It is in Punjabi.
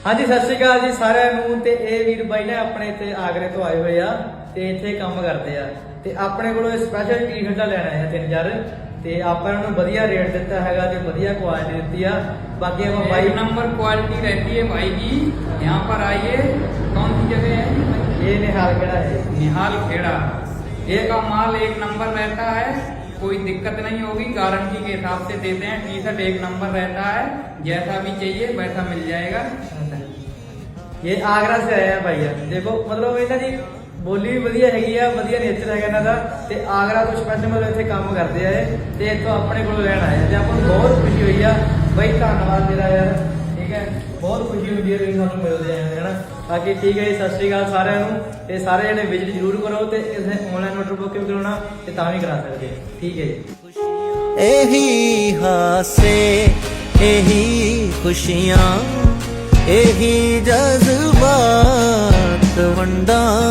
हाँ जी सत श्री अकाल जी साਰਿਆਂ ਨੂੰ ਤੇ ਇਹ ਵੀਰ ਬਾਈ ਨੇ ਆਪਣੇ ਇੱਥੇ ਆਗਰੇ ਤੋਂ ਆਏ ਹੋਏ ਆ ਤੇ ਇੱਥੇ ਕੰਮ ਕਰਦੇ ਆ ਤੇ ਆਪਣੇ ਕੋਲੋਂ ਸਪੈਸ਼ਲ ਟੀ-ਸ਼ਰਟਾਂ ਲੈਣ ਆਏ ਆ 3-4 ਤੇ ਆਪਾਂ ਇਹਨਾਂ ਨੂੰ ਵਧੀਆ ਰੇਟ ਦਿੱਤਾ ਹੈਗਾ ਤੇ ਵਧੀਆ ਕੁਆਲਿਟੀ ਦਿੱਤੀ आ बाकी हम भाई नंबर क्वालिटी रहती है भाई की। यहाँ पर आइए। कौन सी जगह है? ये निहाल खेड़ा है। निहाल खेड़ा। ये का माल एक नंबर रहता है, कोई दिक्कत नहीं होगी। गारंटी के हिसाब से देते हैं। टी शर्ट एक नंबर रहता है, जैसा भी चाहिए वैसा मिल जाएगा। ये आगरा से आए हैं भाई देखो मतलब इन्हों की ਬੋਲੀ ਵੀ ਵਧੀਆ ਹੈਗੀ ਆ ਵਧੀਆ ਨੇਚਰ ਹੈਗਾ ਇਹਨਾਂ ਦਾ ਤੇ ਆਗਰਾ ਤੋਂ ਸਪੈਸ਼ਲ ਮਤਲਬ ਇੱਥੇ ਕੰਮ ਕਰਦੇ ਆ ਤੇ ਇੱਥੋਂ ਆਪਣੇ ਕੋਲ ਲੈਣ ਆਏ ਤੇ ਆਪਾਂ ਨੂੰ ਬਹੁਤ ਖੁਸ਼ੀ ਹੋਈ ਆ ਬਾਈ ਧੰਨਵਾਦ ਤੇਰਾ ਯਾਰ ਠੀਕ ਹੈ ਬਹੁਤ ਖੁਸ਼ੀ ਹੁੰਦੀ ਹੈ ਕਿ ਸਾਨੂੰ ਮਿਲਦੇ ਆ ਹੈਨਾ ਬਾਕੀ ਠੀਕ ਹੈ ਜੀ ਸਤਿ ਸ਼੍ਰੀ ਅਕਾਲ ਸਾਰਿਆਂ ਨੂੰ ਤੇ ਸਾਰੇ ਜਣੇ ਵਿਜ਼ਿਟ ਜ਼ਰੂਰ ਕਰੋ ਤੇ ਇਸੇ ਆਨਲਾਈਨ ਆਰਡਰ ਬੁੱਕ ਵੀ ਕਰਾਉਣਾ ਤੇ ਤਾਂ ਵੀ ਕਰਾ ਸਕਦੇ ਠੀਕ ਹੈ ਜੀ ਇਹੀ ਹਾਸੇ ਇਹੀ ਖੁਸ਼ੀਆਂ ਇਹੀ ਜਜ਼ਬਾਤ ਵੰਡਾਂ